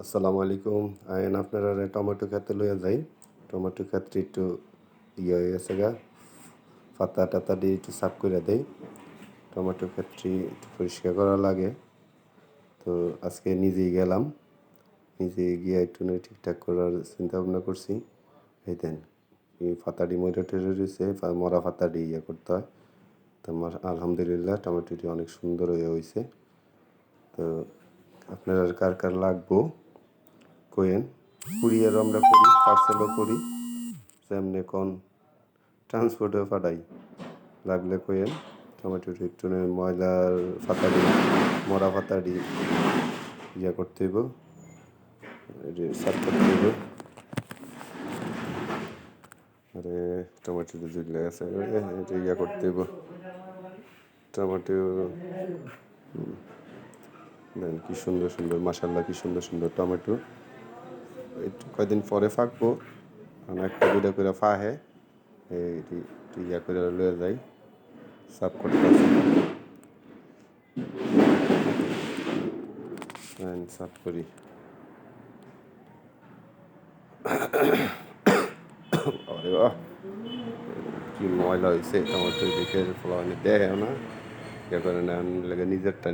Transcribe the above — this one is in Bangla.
আসসালামু আলাইকুম। আইন আপনারা টমেটো খেতে লইয়া যাই। টমেটো ক্ষেত্রে একটু হয়ে গেছে গা, পাতা টাতা দিয়ে একটু সাফ করে দেই। টমেটো ক্ষেত্রে একটু পরিষ্কার করা লাগে। তো আজকে নিজেই গেলাম, নিজে গিয়ে একটু ঠিকঠাক করার চিন্তা ভাবনা করছি। এই দেন এই পাতাটি মরে টেরে রয়েছে, মরা পাতাটি করতে হয়। তো আমার আলহামদুলিল্লাহ টমেটোটি অনেক সুন্দর হয়েছে। তো আপনারা কার কার লাগবো কইেন। কুরিয়ারও আমরা করি, পার্সেলও করি, যেমনি কোন ট্রান্সপোর্টেও পাঠাই। লাগলে কইেন। টমেটোর একটু ময়লার পাতাড়ি, মরা পাতাড়ি করতে হইব, সাফ করতে হইব। আরে টমেটোতে জুগলে গেছে, এটা করতে হইব। টমেটো দেন কি সুন্দর সুন্দর, মাশাল্লাহ কি সুন্দর সুন্দর টমেটো। একটু কয়দিন পরে ফাঁকবো, একটা দুইটা করে ফাহে করে লয়ে যাই, সাফ করতে সাফ করি। আরে বাহ, কি ময়লা হয়েছে টমেটো, দেখে ফলানি দেয় না, করে না, লাগে নিজেরটা